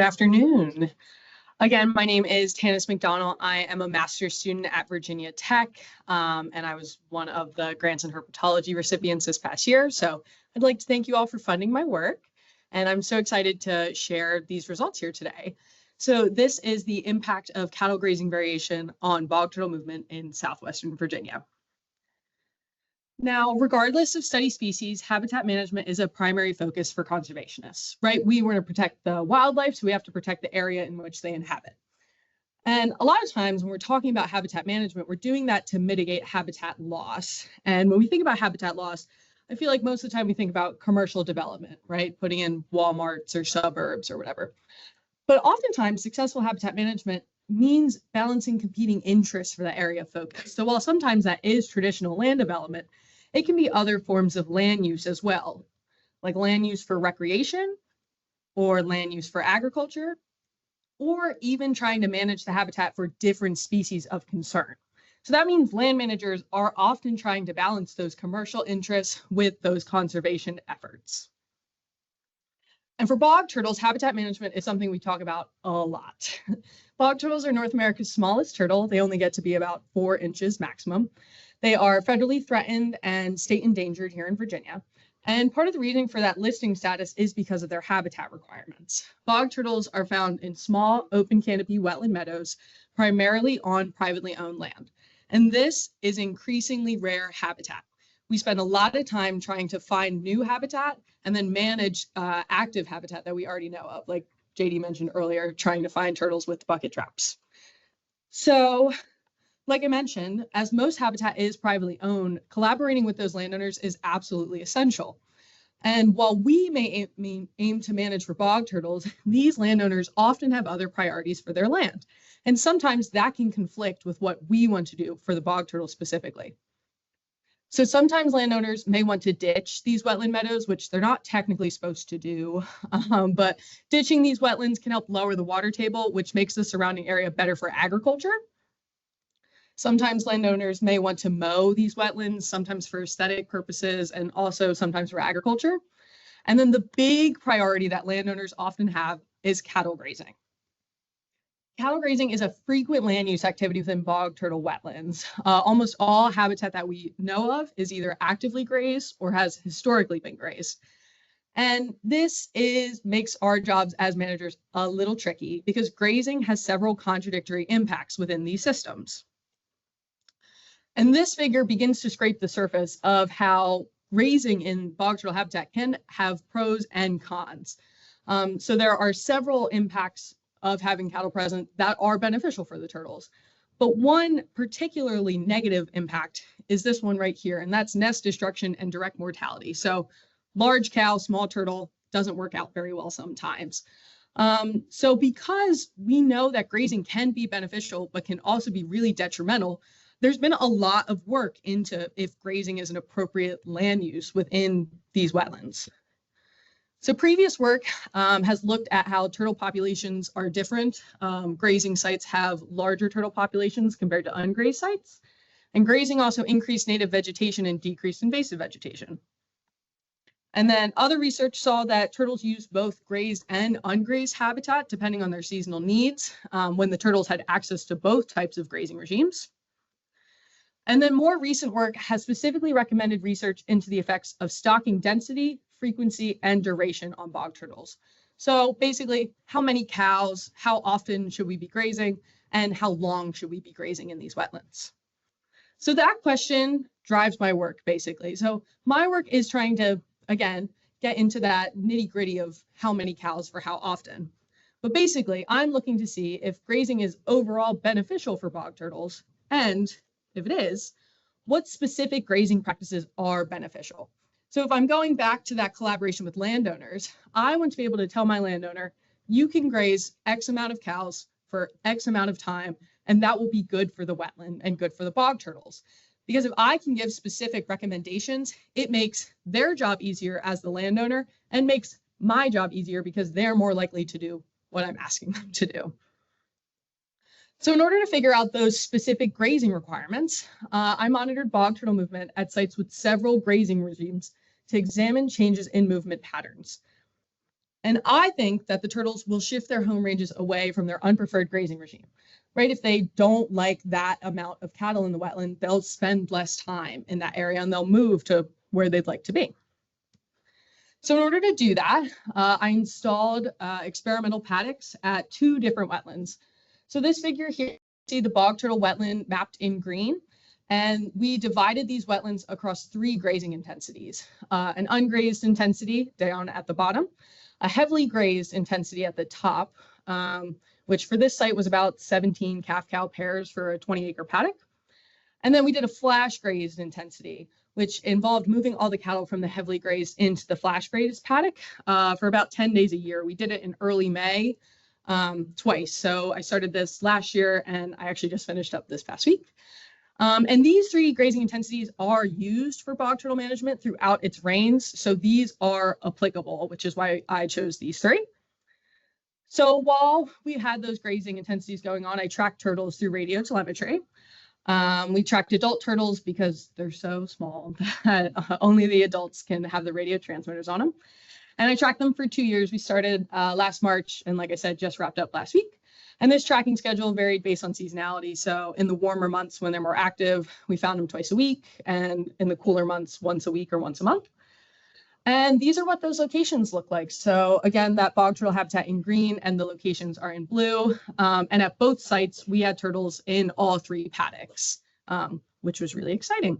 afternoon. Again, my name is Tanis McDonnell. I am a master's student at Virginia Tech, and I was one of the grants in herpetology recipients this past year. So I'd like to thank you all for funding my work, and I'm so excited to share these results here today. So this is the impact of cattle grazing variation on bog turtle movement in Southwestern Virginia. Now, regardless of study species, habitat management is a primary focus for conservationists, right? We want to protect the wildlife, so we have to protect the area in which they inhabit. And a lot of times when we're talking about habitat management, we're doing that to mitigate habitat loss. And when we think about habitat loss, I feel like most of the time we think about commercial development, right? Putting in Walmarts or suburbs or whatever. But oftentimes successful habitat management means balancing competing interests for the area of focus. So while sometimes that is traditional land development, it can be other forms of land use as well, like land use for recreation or land use for agriculture, or even trying to manage the habitat for different species of concern. So that means land managers are often trying to balance those commercial interests with those conservation efforts. And for bog turtles, habitat management is something we talk about a lot. Bog turtles are North America's smallest turtle. They only get to be about 4 inches maximum. They are federally threatened and state endangered here in Virginia. And part of the reason for that listing status is because of their habitat requirements. Bog turtles are found in small open canopy wetland meadows, primarily on privately owned land. And this is increasingly rare habitat. We spend a lot of time trying to find new habitat and then manage active habitat that we already know of, like JD mentioned earlier, trying to find turtles with bucket traps. So, like I mentioned, as most habitat is privately owned, collaborating with those landowners is absolutely essential. And while we may aim to manage for bog turtles, these landowners often have other priorities for their land. And sometimes that can conflict with what we want to do for the bog turtle specifically. So sometimes landowners may want to ditch these wetland meadows, which they're not technically supposed to do, but ditching these wetlands can help lower the water table, which makes the surrounding area better for agriculture. Sometimes landowners may want to mow these wetlands, sometimes for aesthetic purposes, and also sometimes for agriculture. And then the big priority that landowners often have is cattle grazing. Cattle grazing is a frequent land use activity within bog turtle wetlands. Almost all habitat that we know of is either actively grazed or has historically been grazed. And this makes our jobs as managers a little tricky because grazing has several contradictory impacts within these systems. And this figure begins to scrape the surface of how grazing in bog turtle habitat can have pros and cons. So there are several impacts of having cattle present that are beneficial for the turtles. But one particularly negative impact is this one right here, and that's nest destruction and direct mortality. So large cow, small turtle doesn't work out very well sometimes. So because we know that grazing can be beneficial, but can also be really detrimental, there's been a lot of work into if grazing is an appropriate land use within these wetlands. So previous work has looked at how turtle populations are different. Grazing sites have larger turtle populations compared to ungrazed sites. And grazing also increased native vegetation and decreased invasive vegetation. And then other research saw that turtles used both grazed and ungrazed habitat depending on their seasonal needs when the turtles had access to both types of grazing regimes. And then more recent work has specifically recommended research into the effects of stocking density, frequency, and duration on bog turtles. So basically, how many cows, how often should we be grazing, and how long should we be grazing in these wetlands? So that question drives my work, basically. So my work is trying to, again, get into that nitty-gritty of how many cows for how often. But basically, I'm looking to see if grazing is overall beneficial for bog turtles, and if it is, what specific grazing practices are beneficial. So if I'm going back to that collaboration with landowners, I want to be able to tell my landowner, you can graze X amount of cows for X amount of time, and that will be good for the wetland and good for the bog turtles. Because if I can give specific recommendations, it makes their job easier as the landowner and makes my job easier because they're more likely to do what I'm asking them to do. So in order to figure out those specific grazing requirements, I monitored bog turtle movement at sites with several grazing regimes to examine changes in movement patterns. And I think that the turtles will shift their home ranges away from their unpreferred grazing regime, right? If they don't like that amount of cattle in the wetland, they'll spend less time in that area and they'll move to where they'd like to be. So in order to do that, I installed experimental paddocks at 2 different wetlands. So this figure here, you see the bog turtle wetland mapped in green. And we divided these wetlands across 3 grazing intensities, an ungrazed intensity down at the bottom, a heavily grazed intensity at the top, which for this site was about 17 calf-cow pairs for a 20-acre paddock. And then we did a flash grazed intensity, which involved moving all the cattle from the heavily grazed into the flash grazed paddock for about 10 days a year. We did it in early May twice. So I started this last year and I actually just finished up this past week. And these 3 grazing intensities are used for bog turtle management throughout its reigns. So these are applicable, which is why I chose these 3. So while we had those grazing intensities going on, I tracked turtles through radio telemetry. We tracked adult turtles because they're so small that only the adults can have the radio transmitters on them. And I tracked them for 2 years. We started last March and, like I said, just wrapped up last week. And this tracking schedule varied based on seasonality. So in the warmer months when they're more active, we found them twice a week, and in the cooler months, once a week or once a month. And these are what those locations look like. So again, that bog turtle habitat in green and the locations are in blue. And at both sites, we had turtles in all 3 paddocks, which was really exciting.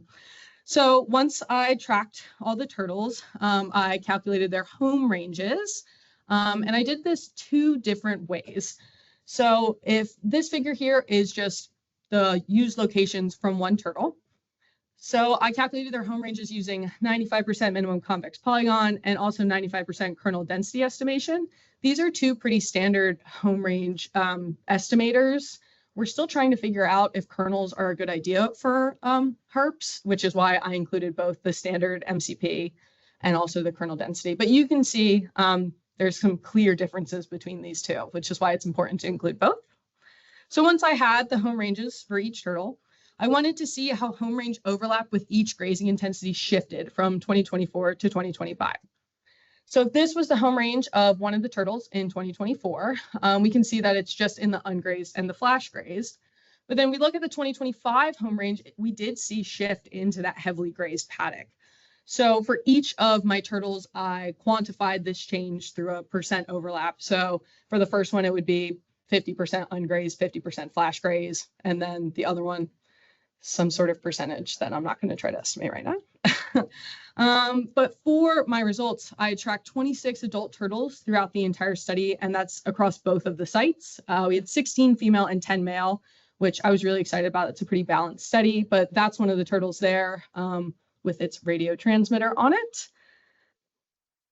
So once I tracked all the turtles, I calculated their home ranges. And I did this 2 different ways. So if this figure here is just the used locations from one turtle, so I calculated their home ranges using 95% minimum convex polygon and also 95% kernel density estimation. These are 2 pretty standard home range estimators. We're still trying to figure out if kernels are a good idea for herps, which is why I included both the standard MCP and also the kernel density. But you can see there's some clear differences between these 2, which is why it's important to include both. So once I had the home ranges for each turtle, I wanted to see how home range overlap with each grazing intensity shifted from 2024 to 2025. So if this was the home range of one of the turtles in 2024, we can see that it's just in the ungrazed and the flash grazed. But then we look at the 2025 home range, we did see shift into that heavily grazed paddock. So for each of my turtles, I quantified this change through a percent overlap. So for the first one, it would be 50% ungrazed, 50% flash graze, and then the other one, some sort of percentage that I'm not going to try to estimate right now. But for my results, I tracked 26 adult turtles throughout the entire study, and that's across both of the sites. We had 16 female and 10 male, which I was really excited about. It's a pretty balanced study, but that's one of the turtles there with its radio transmitter on it.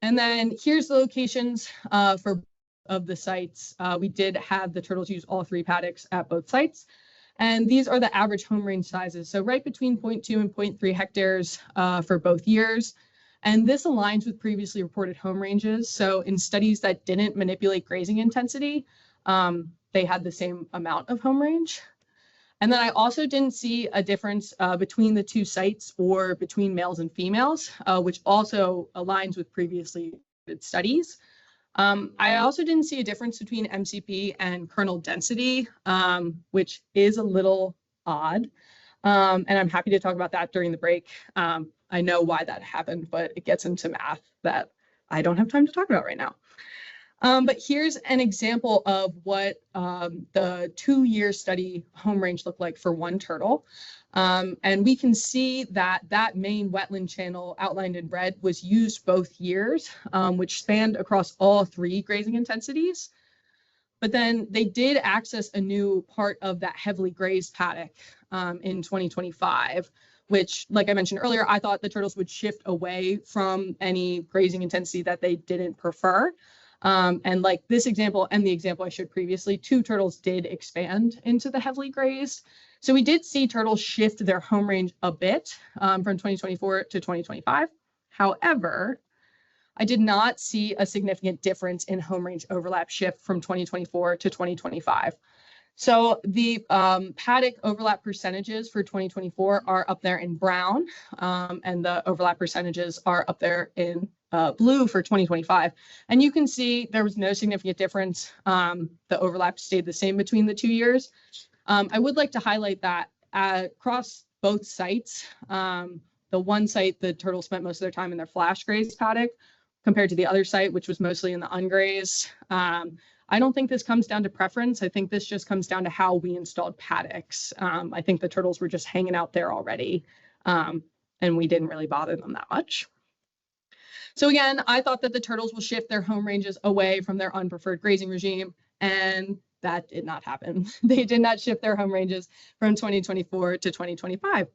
And then here's the locations for of the sites. We did have the turtles use all 3 paddocks at both sites. And these are the average home range sizes. So right between 0.2 and 0.3 hectares for both years. And this aligns with previously reported home ranges. So in studies that didn't manipulate grazing intensity, they had the same amount of home range. And then I also didn't see a difference between the 2 sites or between males and females, which also aligns with previously reported studies. I also didn't see a difference between MCP and kernel density, which is a little odd. And I'm happy to talk about that during the break. I know why that happened, but it gets into math that I don't have time to talk about right now. But here's an example of what the 2-year study home range looked like for one turtle. And we can see that that main wetland channel outlined in red was used both years, which spanned across all 3 grazing intensities. But then they did access a new part of that heavily grazed paddock in 2025, which, like I mentioned earlier, I thought the turtles would shift away from any grazing intensity that they didn't prefer. And like this example and the example I showed previously, 2 turtles did expand into the heavily grazed. So we did see turtles shift their home range a bit from 2024 to 2025. However, I did not see a significant difference in home range overlap shift from 2024 to 2025. So the paddock overlap percentages for 2024 are up there in brown, and the overlap percentages are up there in blue for 2025. And you can see there was no significant difference. The overlap stayed the same between the 2 years. I would like to highlight that across both sites, the one site, the turtles spent most of their time in their flash grazed paddock compared to the other site, which was mostly in the ungrazed. I don't think this comes down to preference. I think this just comes down to how we installed paddocks. I think the turtles were just hanging out there already, and we didn't really bother them that much. So again, I thought that the turtles will shift their home ranges away from their unpreferred grazing regime, and that did not happen. They did not shift their home ranges from 2024 to 2025.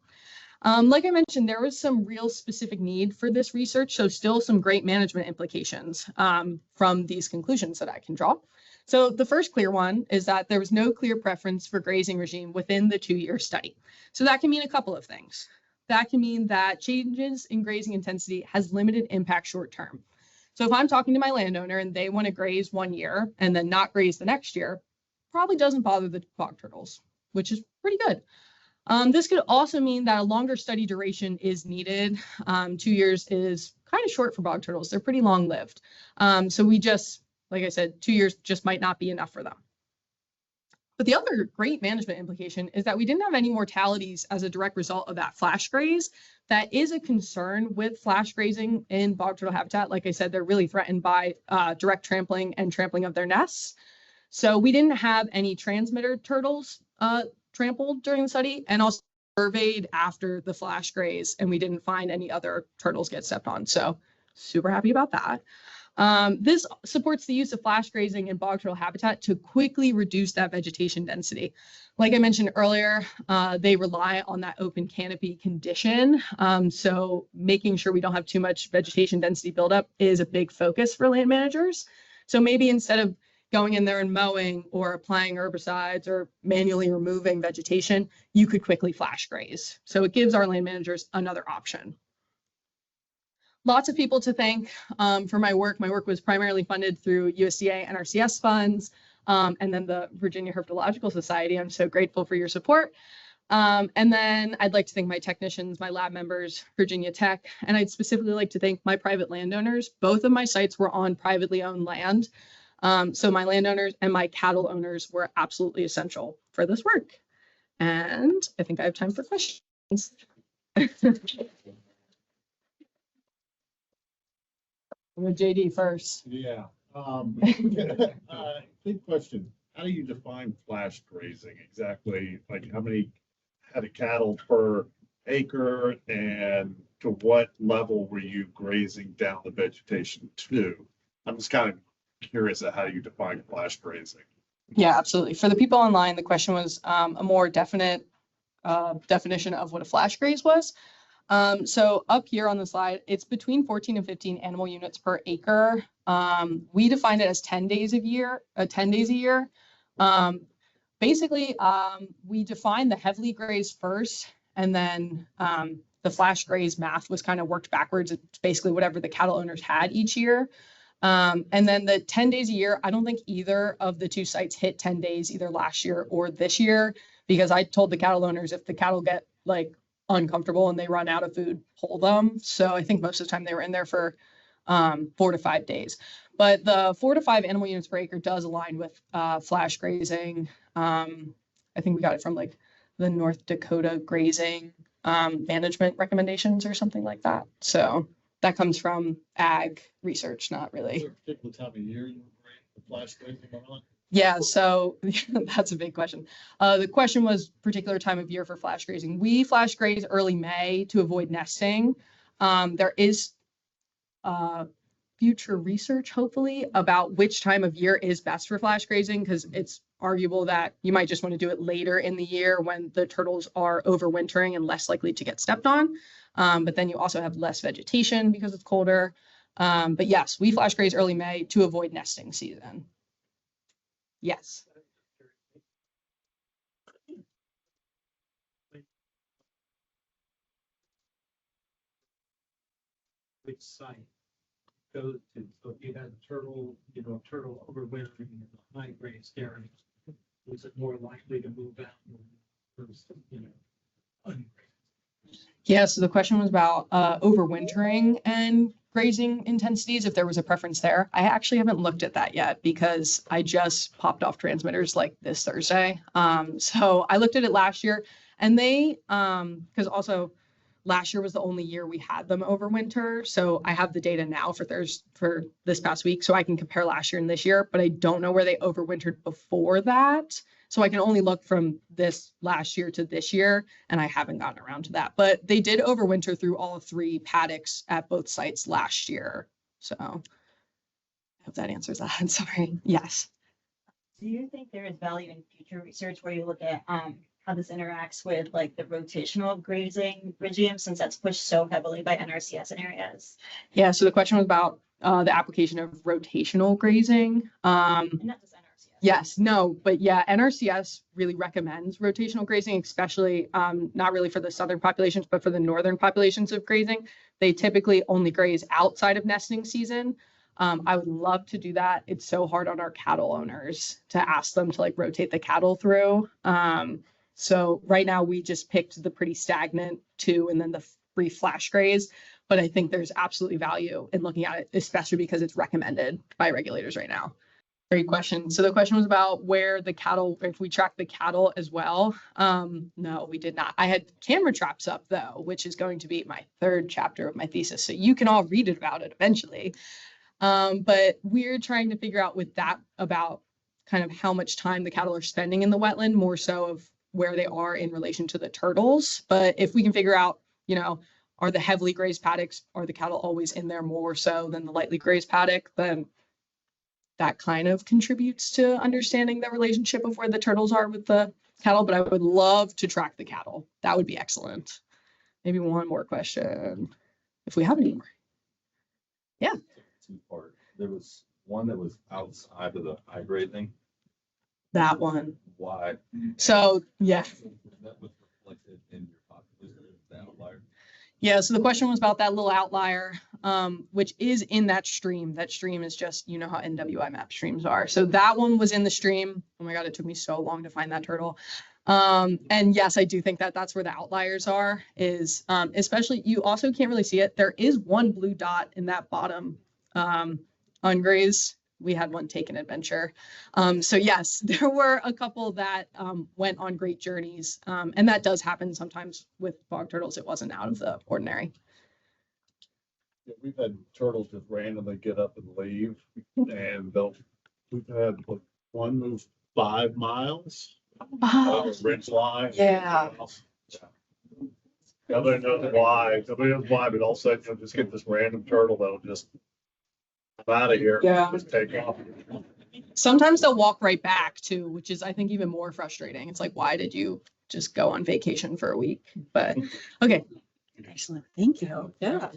Like I mentioned, there was some real specific need for this research, so still some great management implications from these conclusions that I can draw. So the first clear one is that there was no clear preference for grazing regime within the 2-year study. So that can mean a couple of things. That can mean that changes in grazing intensity has limited impact short term. So if I'm talking to my landowner and they want to graze 1 year and then not graze the next year, probably doesn't bother the bog turtles, which is pretty good. This could also mean that a longer study duration is needed. 2 years is kind of short for bog turtles. They're pretty long lived. So we just, like I said, 2 years just might not be enough for them. But the other great management implication is that we didn't have any mortalities as a direct result of that flash graze. That is a concern with flash grazing in bog turtle habitat. Like I said, they're really threatened by direct trampling and trampling of their nests. So we didn't have any transmitter turtles trampled during the study, and also surveyed after the flash graze, and we didn't find any other turtles get stepped on. So super happy about that. This supports the use of flash grazing in bog turtle habitat to quickly reduce that vegetation density. Like I mentioned earlier, they rely on that open canopy condition. So making sure we don't have too much vegetation density buildup is a big focus for land managers. So maybe instead of going in there and mowing or applying herbicides or manually removing vegetation, you could quickly flash graze. So it gives our land managers another option. Lots of people to thank for my work. My work was primarily funded through USDA and NRCS funds, and then the Virginia Herpetological Society. I'm so grateful for your support. And then I'd like to thank my technicians, my lab members, Virginia Tech, and I'd specifically like to thank my private landowners. Both of my sites were on privately owned land. So my landowners and my cattle owners were absolutely essential for this work. And I think I have time for questions. With JD first. Yeah. Big question. How do you define flash grazing exactly? Like how many head of cattle per acre, and to what level were you grazing down the vegetation to? I'm just kind of curious at how you define flash grazing. Yeah, absolutely. For the people online, the question was a more definite definition of what a flash graze was. So up here on the slide, it's between 14 and 15 animal units per acre. We defined it as 10 days a year. Basically, we defined the heavily grazed first, and then the flash graze math was kind of worked backwards. It's basically whatever the cattle owners had each year. And then the 10 days a year, I don't think either of the two sites hit 10 days either last year or this year, because I told the cattle owners if the cattle get like uncomfortable and they run out of food, pull them. So I think most of the time they were in there for 4 to 5 days. But the 4 to 5 animal units per acre does align with flash grazing. I think we got it from like the North Dakota grazing management recommendations or something like that. So that comes from ag research, not really. Is there a particular time of year you graze the flash grazing on? Yeah, so that's a big question. The question was particular time of year for flash grazing. We flash graze early May to avoid nesting. There is future research, hopefully, about which time of year is best for flash grazing, because it's arguable that you might just want to do it later in the year when the turtles are overwintering and less likely to get stepped on. But then you also have less vegetation because it's colder. But yes, we flash graze early May to avoid nesting season. Yes. Which site goes to, so if you had a turtle, turtle overwintering in the high graze area, was it more likely to move out versus, ungrazed? Yeah, so the question was about overwintering, and grazing intensities, if there was a preference there. I actually haven't looked at that yet because I just popped off transmitters like this Thursday. So I looked at it last year, and they, because also last year was the only year we had them over winter. So I have the data now for this past week, so I can compare last year and this year, but I don't know where they overwintered before that. So I can only look from this last year to this year, and I haven't gotten around to that. But they did overwinter through all 3 paddocks at both sites last year. So I hope that answers that. Sorry. Yes. Do you think there is value in future research where you look at how this interacts with like the rotational grazing regime, since that's pushed so heavily by NRCS in areas? Yeah. So the question was about the application of rotational grazing. And not just NRCS. Yes, no, but yeah, NRCS really recommends rotational grazing, especially not really for the southern populations, but for the northern populations of grazing. They typically only graze outside of nesting season. I would love to do that. It's so hard on our cattle owners to ask them to like rotate the cattle through. So right now we just picked the pretty stagnant 2 and then the brief flash graze. But I think there's absolutely value in looking at it, especially because it's recommended by regulators right now. Great question. So the question was about where the cattle, if we track the cattle as well. No, we did not. I had camera traps up though, which is going to be my 3rd chapter of my thesis. So you can all read it about it eventually. But we're trying to figure out with that about kind of how much time the cattle are spending in the wetland, more so of where they are in relation to the turtles. But if we can figure out, are the heavily grazed paddocks, are the cattle always in there more so than the lightly grazed paddock, then that kind of contributes to understanding the relationship of where the turtles are with the cattle. But I would love to track the cattle. That would be excellent. Maybe one more question, if we have any more. Yeah. 2-part. There was one that was outside of the high grazing. That one. Why? So, yeah. That was reflected in your population, the outlier. Yeah, so the question was about that little outlier, which is in that stream. That stream is just, you know how NWI map streams are. So that one was in the stream. Oh my God, it took me so long to find that turtle. And yes, I do think that that's where the outliers are, is especially, you also can't really see it. There is one blue dot in that bottom ungrazed. We had one take an adventure. So yes, there were a couple that went on great journeys. And that does happen sometimes with bog turtles. It wasn't out of the ordinary. Yeah, we've had turtles just randomly get up and leave, and we've had like, one move 5 miles. Ridge line. Yeah. Nobody knows why, but all of a sudden you'll just get this random turtle that'll just come out of here. Yeah. Just take off. Sometimes they'll walk right back too, which is, I think, even more frustrating. It's like, why did you just go on vacation for a week? But okay. Excellent. Thank you. Yeah.